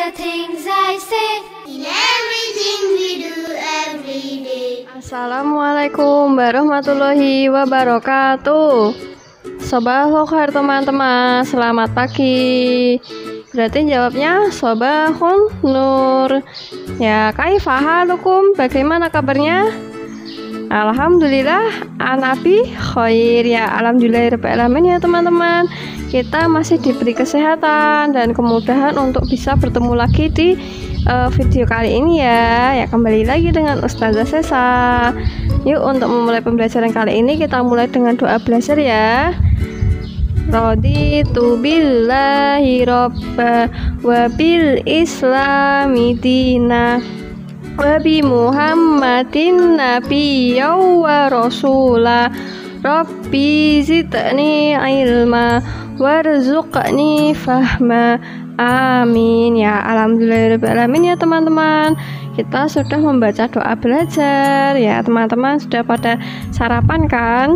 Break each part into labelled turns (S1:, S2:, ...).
S1: the things I say in everything we do every day.
S2: Assalamualaikum warahmatullahi wabarakatuh. Sobahul khair teman-teman, selamat pagi. Berarti jawabnya sobahun nur. Ya, kaifa halukum? Bagaimana kabarnya? Alhamdulillah, anabi khair ya. Alhamdulillahirabbil alamin ya teman-teman. Kita masih diberi kesehatan dan kemudahan untuk bisa bertemu lagi di video kali ini ya. Ya, kembali lagi dengan Ustazah Sesa. Yuk, untuk memulai pembelajaran kali ini kita mulai dengan doa belajar ya. Raditu billahi robba wa bil islami dina wa bi muhammadin nabiyya wa rasula rabbi zidni ilma warzuqni fahma amin ya. Alhamdulillahirabbil alamin ya teman-teman. Kita sudah membaca doa belajar ya teman-teman. Sudah pada sarapan kan?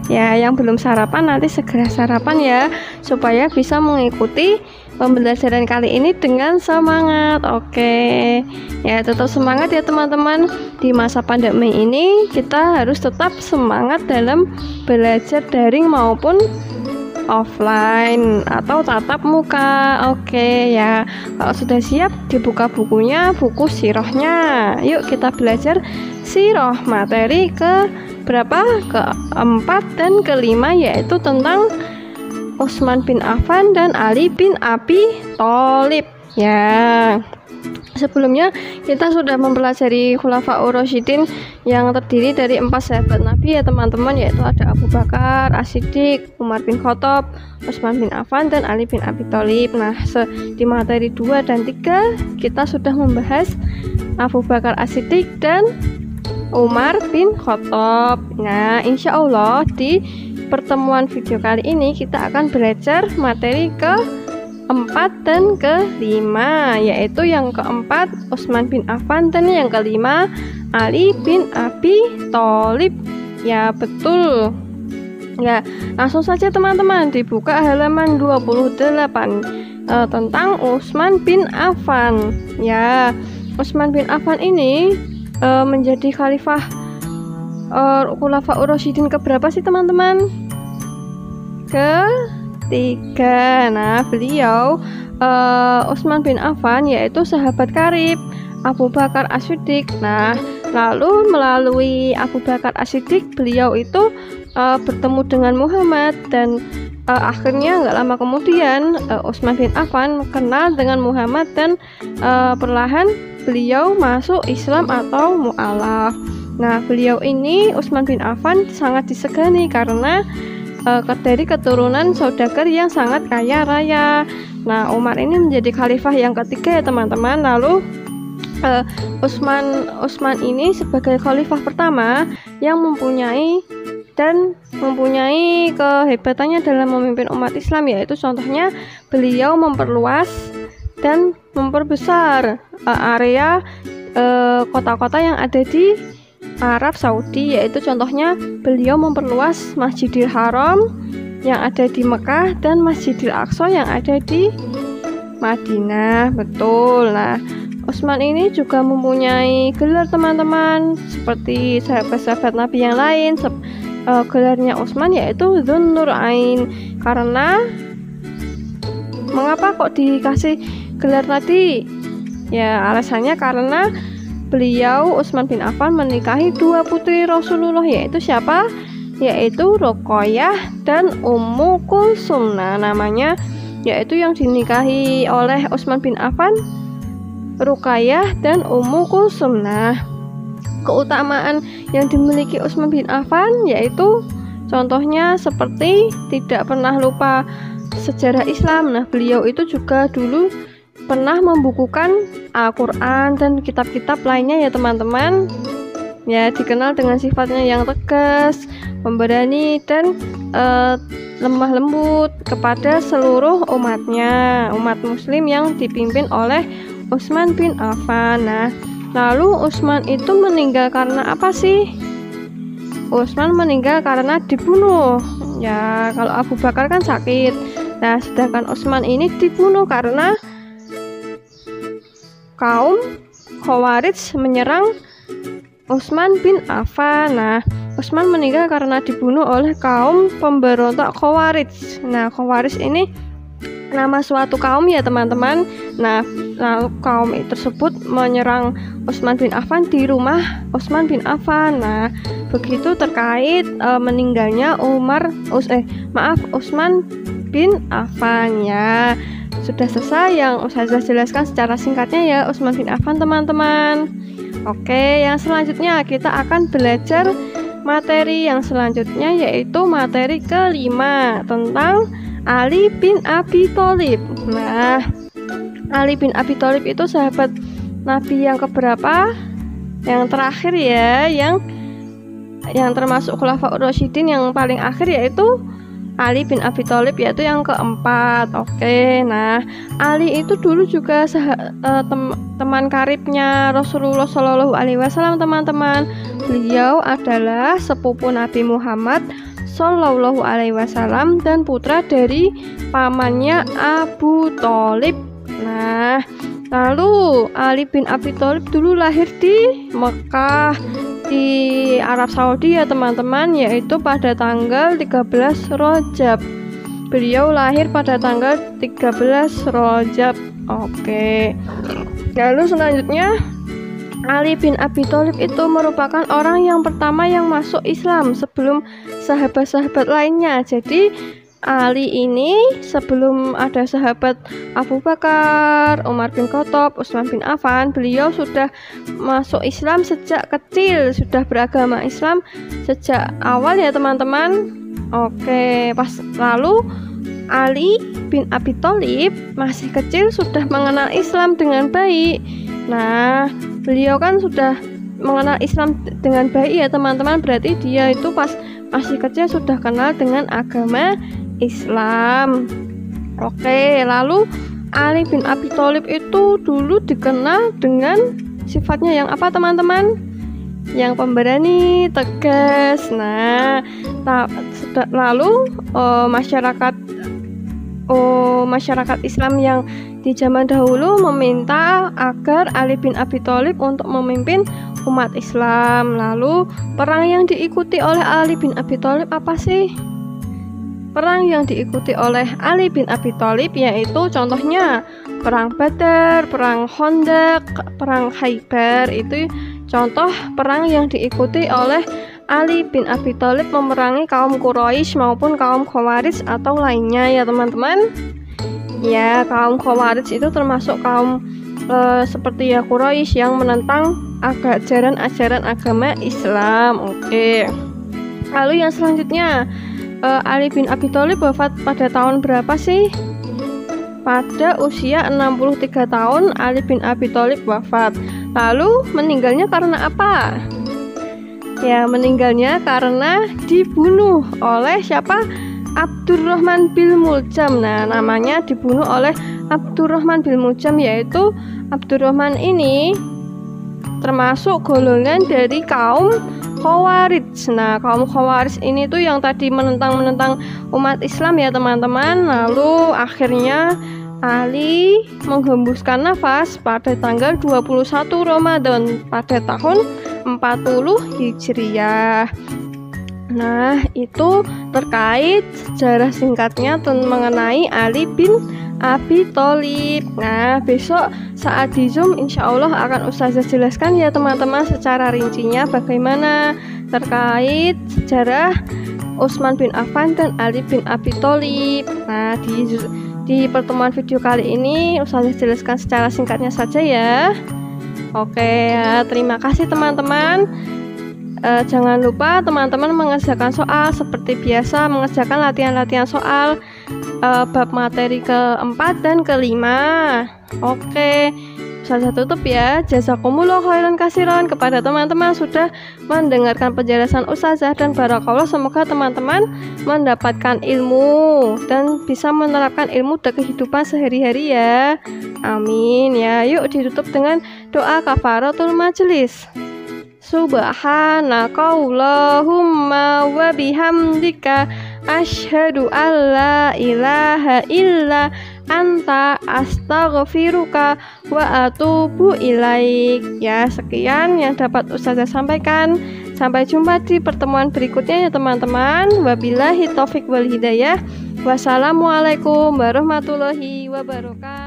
S2: Ya, yang belum sarapan nanti segera sarapan ya, supaya bisa mengikuti pembelajaran kali ini dengan semangat. Oke, ya tetap semangat ya teman-teman. Di masa pandemi ini kita harus tetap semangat dalam belajar daring maupun offline atau tatap muka. Oke ya, kalau sudah siap dibuka bukunya, buku sirahnya. Yuk kita belajar sirah materi ke berapa? Keempat dan kelima, yaitu tentang Utsman bin Affan dan Ali bin Abi Thalib ya. Sebelumnya kita sudah mempelajari Khulafaur Rasyidin yang terdiri dari 4 sahabat Nabi ya teman-teman, yaitu ada Abu Bakar As-Siddiq, Umar bin Khattab, Utsman bin Affan dan Ali bin Abi Thalib. Nah, di materi 2 dan 3 kita sudah membahas Abu Bakar As-Siddiq dan Umar bin Khattab. Nah, insya Allah di pertemuan video kali ini kita akan belajar materi keempat dan kelima, yaitu yang keempat Utsman bin Affan dan yang kelima Ali bin Abi Thalib. Ya, betul. Ya, langsung saja teman-teman dibuka halaman 28 tentang Utsman bin Affan. Ya, Utsman bin Affan ini menjadi khalifah Khulafaur Rasyidin keberapa sih teman-teman? Ketiga. Nah, beliau Utsman bin Affan yaitu sahabat karib Abu Bakar As-Siddiq. Nah, lalu melalui Abu Bakar As-Siddiq beliau itu bertemu dengan Muhammad dan akhirnya nggak lama kemudian Utsman bin Affan kenal dengan Muhammad dan perlahan beliau masuk Islam atau mu'alaf. Nah, beliau ini Utsman bin Affan sangat disegani karena dari keturunan saudagar yang sangat kaya raya. Nah, Umar ini menjadi khalifah yang ketiga ya teman-teman. Lalu Utsman ini sebagai khalifah pertama yang mempunyai kehebatannya dalam memimpin umat Islam, yaitu contohnya beliau memperluas dan memperbesar area kota-kota yang ada di Arab Saudi, yaitu contohnya beliau memperluas Masjidil Haram yang ada di Mekah dan Masjidil Aqsa yang ada di Madinah. Betul. Nah, Utsman ini juga mempunyai gelar teman-teman seperti sahabat-sahabat Nabi yang lain. Gelarnya Utsman yaitu Dzun Nurain. Karena mengapa kok dikasih gelar tadi? Ya, alasannya karena beliau Utsman bin Affan menikahi 2 putri Rasulullah, yaitu siapa? Yaitu Ruqayyah dan Ummu Kulsum. Nah, namanya yaitu yang dinikahi oleh Utsman bin Affan, Ruqayyah dan Ummu Kulsum. Nah, keutamaan yang dimiliki Utsman bin Affan yaitu contohnya seperti tidak pernah lupa sejarah Islam. Nah, beliau itu juga dulu pernah membukukan Al-Quran dan kitab-kitab lainnya ya teman-teman. Ya, dikenal dengan sifatnya yang tegas, pemberani dan lemah lembut kepada seluruh umatnya, umat muslim yang dipimpin oleh Utsman bin Affan. Nah, lalu Utsman itu meninggal karena apa sih? Utsman meninggal karena dibunuh. Ya, kalau Abu Bakar kan sakit. Nah, sedangkan Utsman ini dibunuh karena kaum Khawarij menyerang Utsman bin Affan. Nah, Utsman meninggal karena dibunuh oleh kaum pemberontak Khawarij. Nah, Khawarij ini nama suatu kaum ya teman-teman. Nah, lalu kaum tersebut menyerang Utsman bin Affan di rumah Utsman bin Affan. Nah, begitu terkait meninggalnya Utsman bin Affan ya. Sudah selesai yang Ustazah jelaskan secara singkatnya ya Utsman bin Affan teman-teman. Oke, yang selanjutnya kita akan belajar materi yang selanjutnya, yaitu materi kelima tentang Ali bin Abi Thalib. Nah, Ali bin Abi Thalib itu sahabat Nabi yang keberapa? Yang terakhir ya, yang termasuk Khulafaur Rasyidin yang paling akhir, yaitu Ali bin Abi Thalib, yaitu yang keempat. Oke, nah Ali itu dulu juga teman karibnya Rasulullah Shallallahu Alaihi Wasallam teman-teman. Beliau adalah sepupu Nabi Muhammad Shallallahu Alaihi Wasallam dan putra dari pamannya Abu Thalib. Nah, lalu Ali bin Abi Thalib dulu lahir di Mekah, di Arab Saudi ya teman-teman, yaitu pada tanggal 13 Rajab. Beliau lahir pada tanggal 13 Rajab. Oke. Lalu selanjutnya, Ali bin Abi Thalib itu merupakan orang yang pertama yang masuk Islam sebelum sahabat-sahabat lainnya. Jadi Ali ini sebelum ada sahabat Abu Bakar, Umar bin Khattab, Utsman bin Affan, beliau sudah masuk Islam sejak kecil, sudah beragama Islam sejak awal ya teman-teman. Oke, lalu Ali bin Abi Thalib masih kecil sudah mengenal Islam dengan baik. Nah, beliau kan sudah mengenal Islam dengan baik ya teman-teman, berarti dia itu pas masih kecil sudah kenal dengan agama Islam. Oke, lalu Ali bin Abi Thalib itu dulu dikenal dengan sifatnya yang apa teman-teman? Yang pemberani, tegas. Nah, lalu masyarakat Islam yang di zaman dahulu meminta agar Ali bin Abi Thalib untuk memimpin umat Islam. Lalu perang yang diikuti oleh Ali bin Abi Thalib apa sih? Perang yang diikuti oleh Ali bin Abi Thalib yaitu contohnya perang Badar, perang Khandaq, perang Khaybar. Itu contoh perang yang diikuti oleh Ali bin Abi Thalib memerangi kaum Quraisy maupun kaum Khawarij atau lainnya ya teman-teman. Ya, kaum Khawarij itu termasuk kaum seperti ya Quraisy yang menentang ajaran agama Islam. Oke. Lalu yang selanjutnya, Ali bin Abi Thalib wafat pada tahun berapa sih? Pada usia 63 tahun Ali bin Abi Thalib wafat. Lalu meninggalnya karena apa? Ya, meninggalnya karena dibunuh oleh siapa? Abdurrahman bin Muljam. Nah, namanya dibunuh oleh Abdurrahman bin Muljam, yaitu Abdurrahman ini termasuk golongan dari kaum Khawarij. Nah, kaum Khawarij ini tuh yang tadi menentang umat Islam ya teman-teman. Lalu akhirnya Ali menghembuskan nafas pada tanggal 21 Ramadan pada tahun 40 Hijriah. Nah, itu terkait sejarah singkatnya mengenai Ali bin Abi Thalib. Nah, besok saat di Zoom insya Allah akan Ustazah jelaskan ya teman-teman secara rincinya bagaimana terkait sejarah Utsman bin Affan dan Ali bin Abi Thalib. Nah, di pertemuan video kali ini Ustazah jelaskan secara singkatnya saja ya. Oke, ya, terima kasih teman-teman. Jangan lupa teman-teman mengerjakan soal seperti biasa, mengerjakan latihan-latihan soal bab materi keempat dan kelima. Oke, saya tutup ya. Jazakumullah khairan kasiran kepada teman-teman sudah mendengarkan penjelasan Ustazah, dan barakallah, semoga teman-teman mendapatkan ilmu dan bisa menerapkan ilmu di kehidupan sehari-hari ya. Amin ya. Yuk ditutup dengan doa kafaratul majelis. Subhanakallahumma wa bihamdika asyhadu alla ilaha illa anta astaghfiruka wa atubu ilaik. Ya, sekian yang dapat Ustazah sampaikan. Sampai jumpa di pertemuan berikutnya ya teman-teman. Wabillahi taufik wal hidayah. Wassalamualaikum warahmatullahi wabarakatuh.